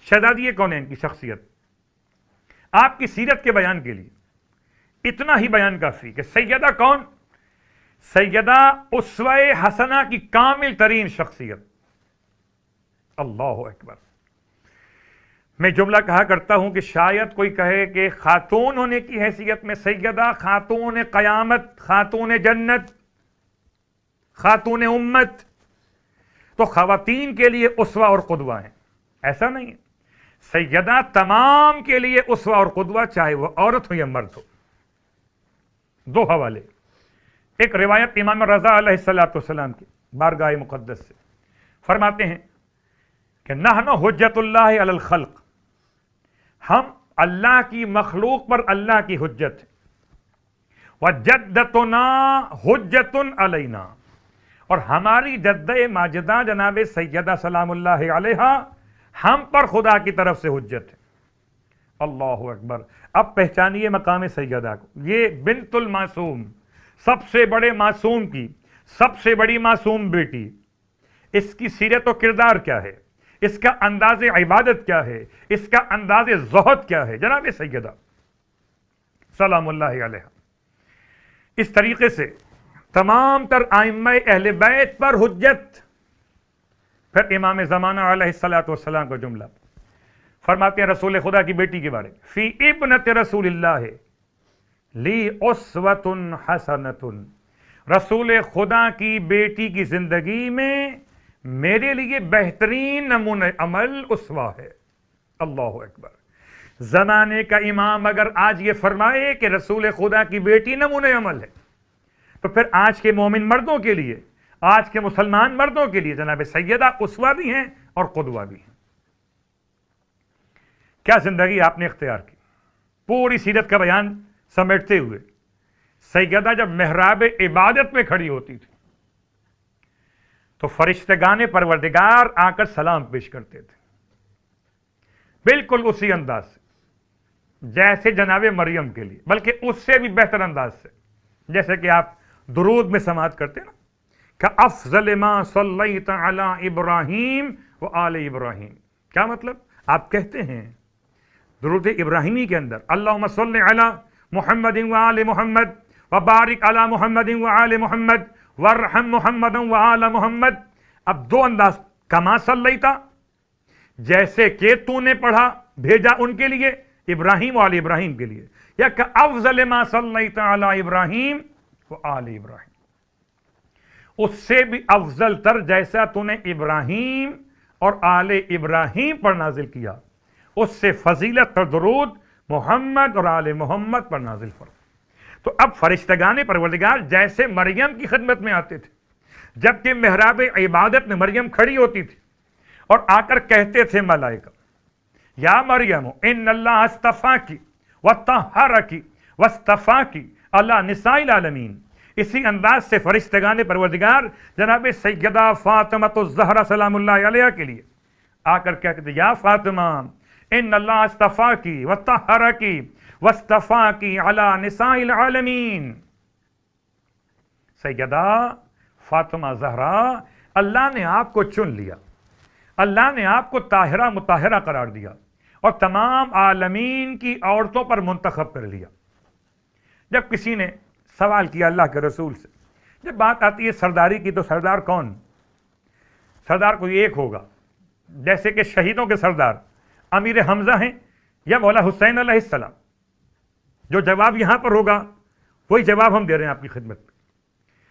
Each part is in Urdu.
شہزادی کونین کی شخصیت، آپ کی سیرت کے بیان کے لیے اتنا ہی بیان کافی کہ سیدہ کون؟ سیدہ اسوہ حسنہ کی کامل ترین شخصیت۔ اللہ اکبر۔ میں جملہ کہا کرتا ہوں کہ شاید کوئی کہے کہ خاتون ہونے کی حیثیت میں سیدہ، خاتون قیامت، خاتون جنت، خاتون امت، تو خواتین کے لیے اسوہ اور قدوہ ہیں، ایسا نہیں ہے۔ سیدہ تمام کے لیے اسوہ اور قدوہ، چاہے وہ عورت ہو یا مرد ہو۔ دو حوالے، ایک روایت امام رضا علیہ السلام کی بارگاہ مقدس سے، فرماتے ہیں کہ نحن حجت اللہ علی الخلق، ہم اللہ کی مخلوق پر اللہ کی حجت ہے، وجدتنا حجت علینا، اور ہماری جدہ ماجدہ جناب سیدہ سلام اللہ علیہا ہم پر خدا کی طرف سے حجت ہے۔ اللہ اکبر۔ اب پہچانیے مقام سیدہ کو، یہ بنت المعصوم، سب سے بڑے معصوم کی سب سے بڑی معصوم بیٹی، اس کی سیرت و کردار کیا ہے، اس کا انداز عبادت کیا ہے، اس کا انداز زہد کیا ہے، جناب سیدہ سلام اللہ علیہ اس طریقے سے تمام تر ائمہ اہل بیت پر حجت۔ پھر امام زمانہ علیہ السلام کا جملہ فرماتے ہیں رسول خدا کی بیٹی کے بارے، فی ابنت رسول اللہ لی اسوۃ حسنۃ، رسول خدا کی بیٹی کی زندگی میں میرے لیے بہترین نمونہ عمل اسوہ ہے۔ اللہ اکبر۔ زمانے کا امام اگر آج یہ فرمائے کہ رسول خدا کی بیٹی نمونہ عمل ہے، تو پھر آج کے مومن مردوں کے لیے، آج کے مسلمان مردوں کے لیے جناب سیدہ اسوہ بھی ہیں اور قدوہ بھی ہیں۔ کیا زندگی آپ نے اختیار کی، پوری سیرت کا بیان سمیٹتے ہوئے۔ سیدہ جب محراب عبادت میں کھڑی ہوتی تھی تو فرشتگان پروردگار آ کر سلام پیش کرتے تھے، بالکل اسی انداز سے جیسے جناب مریم کے لیے، بلکہ اس سے بھی بہتر انداز سے، جیسے کہ آپ درود میں سماعت کرتے نا کہ افضل ما صلیت علی ابراہیم و آل ابراہیم۔ کیا مطلب؟ آپ کہتے ہیں درود ابراہیمی کے اندر اللہم صلی علی محمد و آل محمد وبارک علی محمد و آل محمد وارحم محمد و آل محمد۔ اب دو انداز، کما صلیتا، جیسے کہ تو نے پڑھا بھیجا ان کے لیے، ابراہیم و آل ابراہیم کے لیے، یا کہ افضل ما صلیت علی ابراہیم و آل ابراہیم، اس سے بھی افضل تر جیسا تو نے ابراہیم اور آل ابراہیم پر نازل کیا، اس سے فضیلت پر درود محمد اور آل محمد پر نازل فرما۔ تو اب فرشتگان پروردگار جیسے مریم کی خدمت میں آتے تھے، جبکہ محراب عبادت میں مریم کھڑی ہوتی تھی اور آ کر کہتے تھے ملائکہ، یا مریم ان اللہ اصطفاکی وطہرکی واصطفاکی علی نساء العالمین۔ اسی انداز سے فرشتگان پروردگار جناب سیدہ فاطمہ الزہرا سلام اللہ علیہ کے لیے آ کر کہتے تھے، یا فاطمہ ان اللہ اصطفاکی وطہرکی واصطفاکی علی نساء العالمین۔ سیدہ فاطمہ زہرا، اللہ نے آپ کو چن لیا، اللہ نے آپ کو طاہرہ مطہرہ قرار دیا اور تمام عالمین کی عورتوں پر منتخب کر لیا۔ جب کسی نے سوال کیا اللہ کے رسول سے، جب بات آتی ہے سرداری کی، تو سردار کون؟ سردار کوئی ایک ہوگا، جیسے کہ شہیدوں کے سردار امیر حمزہ ہیں یا مولا حسین علیہ السلام۔ جو جواب یہاں پر ہوگا وہی جواب ہم دے رہے ہیں آپ کی خدمت میں۔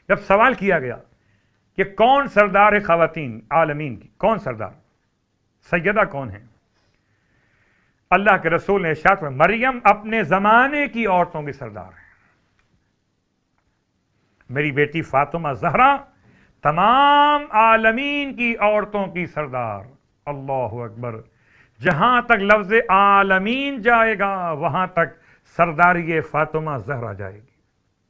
جب سوال کیا گیا کہ کون سردار ہے خواتین عالمین کی، کون سردار، سیدہ کون ہیں، اللہ کے رسول نے ارشاد فرمایا مریم اپنے زمانے کی عورتوں کی سردار ہے، میری بیٹی فاطمہ زہرا تمام عالمین کی عورتوں کی سردار۔ اللہ اکبر۔ جہاں تک لفظ عالمین جائے گا وہاں تک سرداری فاطمہ زہرا جائے گی۔